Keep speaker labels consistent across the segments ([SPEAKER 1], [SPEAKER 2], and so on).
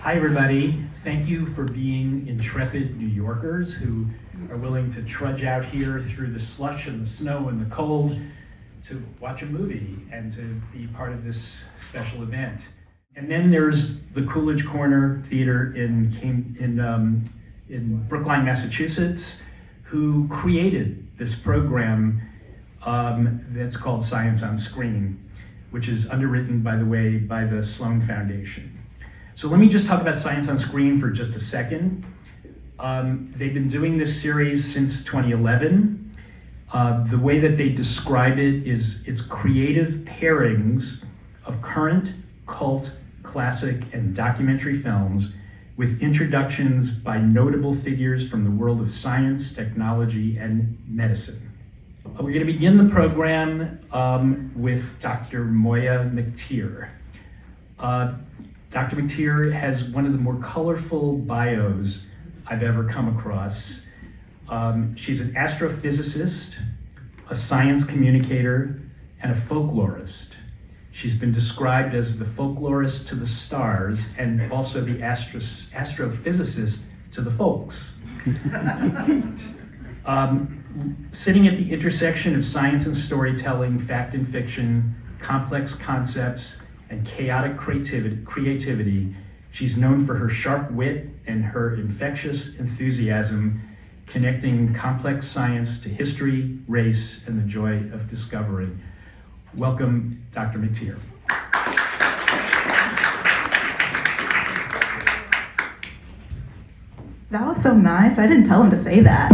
[SPEAKER 1] Hi everybody, thank you for being intrepid New Yorkers who are willing to trudge out here through the slush and the snow and the cold to watch a movie and to be part of this special event. And then there's the Coolidge Corner Theater in Brookline, Massachusetts, who created this program that's called Science on Screen, which is underwritten, by the way, by the Sloan Foundation. So let me just talk about Science on Screen for just a second. They've been doing this series since 2011. The way that they describe it is it's creative pairings of current, cult, classic, and documentary films with introductions by notable figures from the world of science, technology, and medicine. We're going to begin the program with Dr. Moiya McTier. Dr. McTier has one of the more colorful bios I've ever come across. She's an astrophysicist, a science communicator, and a folklorist. She's been described as the folklorist to the stars and also the astrophysicist to the folks. Sitting at the intersection of science and storytelling, fact and fiction, complex concepts, and chaotic creativity, she's known for her sharp wit and her infectious enthusiasm, connecting complex science to history, race, and the joy of discovering. Welcome, Dr. McTier.
[SPEAKER 2] That was so nice. I didn't tell him to say that.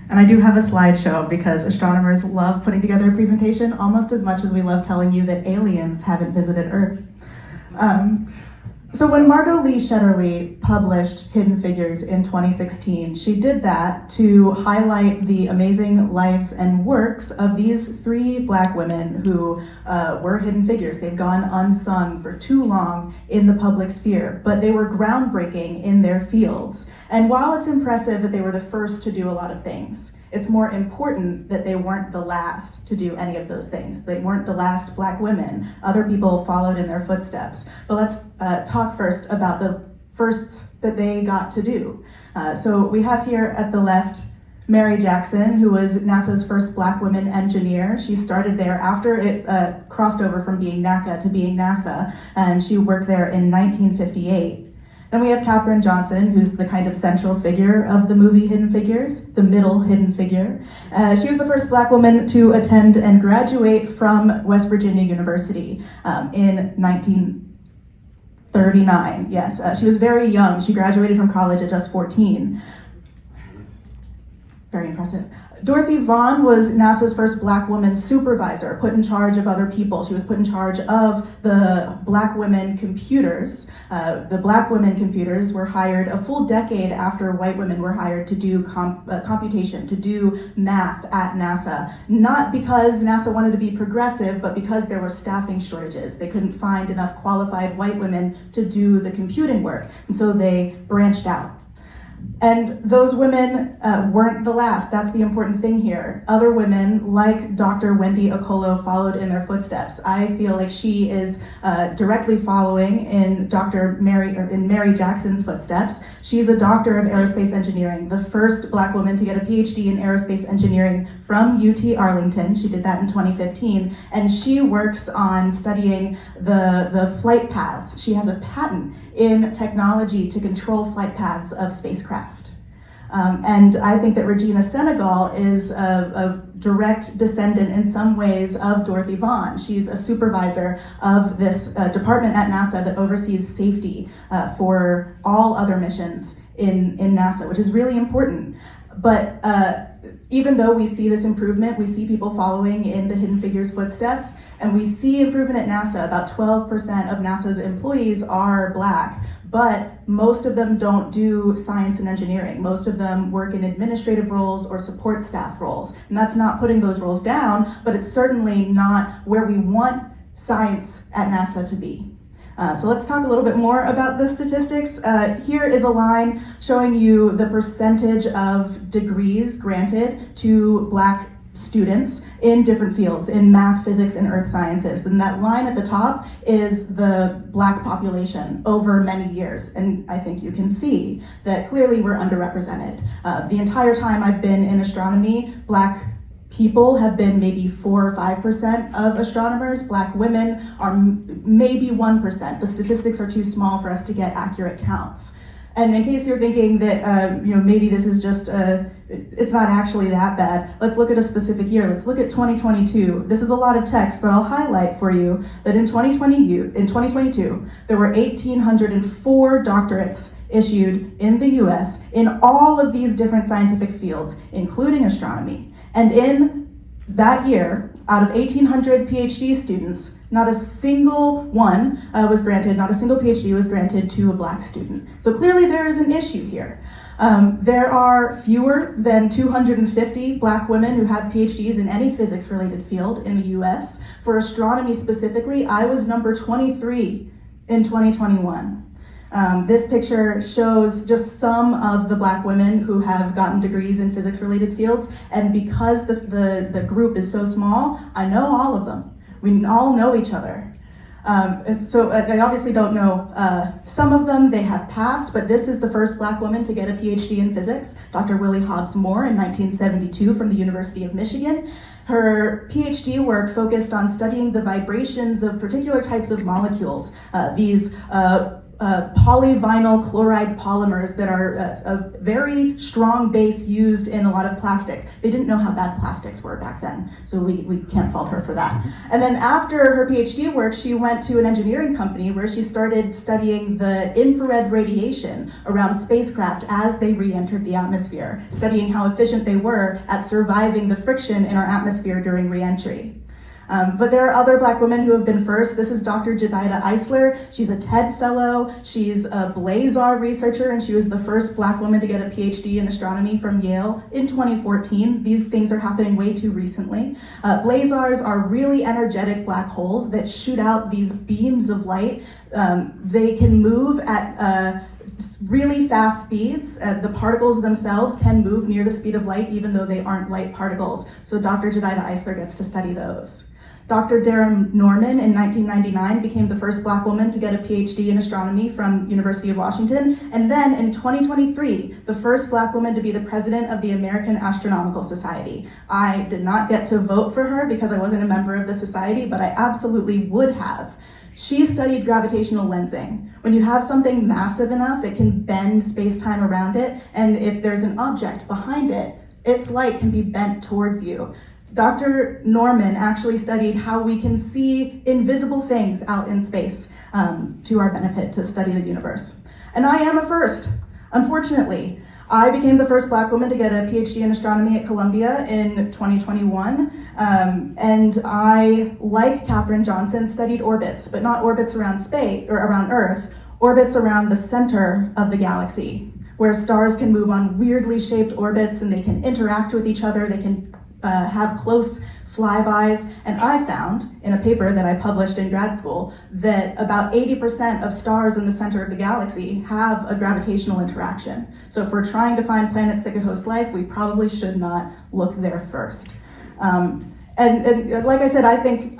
[SPEAKER 2] And I do have a slideshow because astronomers love putting together a presentation almost as much as we love telling you that aliens haven't visited Earth. So when Margot Lee Shetterly published Hidden Figures in 2016, she did that to highlight the amazing lives and works of these three Black women who were hidden figures. They've gone unsung for too long in the public sphere, but they were groundbreaking in their fields. And while it's impressive that they were the first to do a lot of things, it's more important that they weren't the last to do any of those things. They weren't the last Black women. Other people followed in their footsteps. But let's talk first about the firsts that they got to do. So we have here at the left, Mary Jackson, who was NASA's first Black woman engineer. She started there after it crossed over from being NACA to being NASA, and she worked there in 1958. Then we have Katherine Johnson, who's the kind of central figure of the movie Hidden Figures, the middle hidden figure. She was the first Black woman to attend and graduate from West Virginia University in 1939. Yes, she was very young. She graduated from college at just 14. Very impressive. Dorothy Vaughan was NASA's first Black woman supervisor, put in charge of other people. She was put in charge of the Black women computers. The Black women computers were hired a full decade after white women were hired to do computation, to do math at NASA. Not because NASA wanted to be progressive, but because there were staffing shortages. They couldn't find enough qualified white women to do the computing work, and so they branched out. And those women weren't the last. That's the important thing here. Other women, like Dr. Wendy Okolo, followed in their footsteps. I feel like she is directly following in Mary Jackson's footsteps. She's a doctor of aerospace engineering, the first Black woman to get a PhD in aerospace engineering from UT Arlington. She did that in 2015, and she works on studying the flight paths. She has a patent in technology to control flight paths of spacecraft. And I think that Regina Senegal is a direct descendant in some ways of Dorothy Vaughan. She's a supervisor of this department at NASA that oversees safety for all other missions in NASA, which is really important. But even though we see this improvement, we see people following in the Hidden Figures footsteps, and we see improvement at NASA. About 12% of NASA's employees are Black, but most of them don't do science and engineering. Most of them work in administrative roles or support staff roles. And that's not putting those roles down, but it's certainly not where we want science at NASA to be. So let's talk a little bit more about the statistics. Here is a line showing you the percentage of degrees granted to Black students in different fields, in math, physics, and earth sciences. And that line at the top is the Black population over many years. And I think you can see that clearly we're underrepresented. The entire time I've been in astronomy, Black people have been maybe 4 or 5% of astronomers. Black women are maybe 1%. The statistics are too small for us to get accurate counts. And in case you're thinking that maybe this is just it's not actually that bad, let's look at a specific year. Let's look at 2022. This is a lot of text, but I'll highlight for you that in 2022, there were 1,804 doctorates issued in the US in all of these different scientific fields, including astronomy. And in that year, out of 1,800 PhD students, not a single one was granted, not a single PhD was granted to a Black student. So clearly there is an issue here. There are fewer than 250 Black women who have PhDs in any physics-related field in the US. For astronomy specifically, I was number 23 in 2021. This picture shows just some of the Black women who have gotten degrees in physics-related fields, and because the group is so small, I know all of them. We all know each other. So I obviously don't know some of them, they have passed, but this is the first Black woman to get a PhD in physics, Dr. Willie Hobbs Moore in 1972 from the University of Michigan. Her PhD work focused on studying the vibrations of particular types of molecules, these polyvinyl chloride polymers that are a very strong base used in a lot of plastics. They didn't know how bad plastics were back then, so we can't fault her for that. And then after her PhD work, she went to an engineering company where she started studying the infrared radiation around spacecraft as they re-entered the atmosphere, studying how efficient they were at surviving the friction in our atmosphere during re-entry. But there are other Black women who have been first. This is Dr. Jedida Eisler. She's a TED Fellow. She's a Blazar researcher, and she was the first Black woman to get a PhD in astronomy from Yale in 2014. These things are happening way too recently. Blazars are really energetic black holes that shoot out these beams of light. They can move at really fast speeds. The particles themselves can move near the speed of light, even though they aren't light particles. So Dr. Jedida Eisler gets to study those. Dr. Darren Norman in 1999 became the first Black woman to get a PhD in astronomy from University of Washington. And then in 2023, the first Black woman to be the president of the American Astronomical Society. I did not get to vote for her because I wasn't a member of the society, but I absolutely would have. She studied gravitational lensing. When you have something massive enough, it can bend space-time around it, and if there's an object behind it, its light can be bent towards you. Dr. Norman actually studied how we can see invisible things out in space to our benefit to study the universe. And I am a first, unfortunately. I became the first Black woman to get a PhD in astronomy at Columbia in 2021, and I, like Katherine Johnson, studied orbits, but not orbits around space or around Earth, orbits around the center of the galaxy, where stars can move on weirdly shaped orbits and they can interact with each other, they can have close flybys, and I found in a paper that I published in grad school that about 80% of stars in the center of the galaxy have a gravitational interaction. So if we're trying to find planets that could host life, we probably should not look there first. And like I said, I think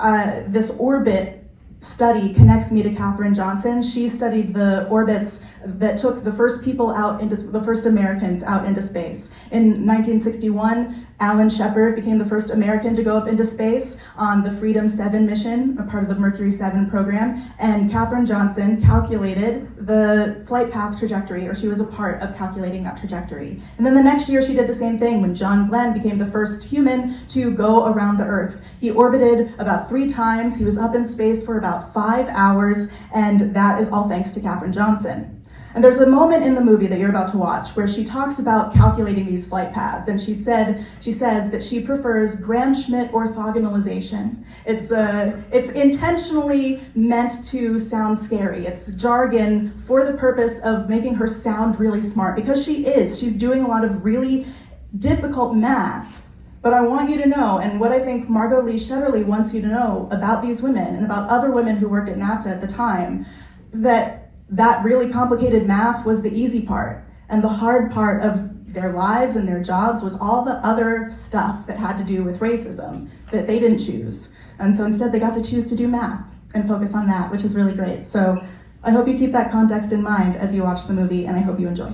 [SPEAKER 2] this orbit study connects me to Katherine Johnson. She studied the orbits that took the first people out into, the first Americans out into space. In 1961, Alan Shepard became the first American to go up into space on the Freedom 7 mission, a part of the Mercury 7 program, and Katherine Johnson calculated the flight path trajectory, or she was a part of calculating that trajectory. And then the next year she did the same thing when John Glenn became the first human to go around the Earth. He orbited about 3 times, he was up in space for about 5 hours, and that is all thanks to Katherine Johnson. And there's a moment in the movie that you're about to watch where she talks about calculating these flight paths, and she says that she prefers Gram-Schmidt orthogonalization. It's intentionally meant to sound scary. It's jargon for the purpose of making her sound really smart, because she's doing a lot of really difficult math. But I want you to know, and what I think Margot Lee Shetterly wants you to know about these women and about other women who worked at NASA at the time, is that really complicated math was the easy part, and the hard part of their lives and their jobs was all the other stuff that had to do with racism that they didn't choose. And so instead they got to choose to do math and focus on that, which is really great. So I hope you keep that context in mind as you watch the movie, and I hope you enjoy.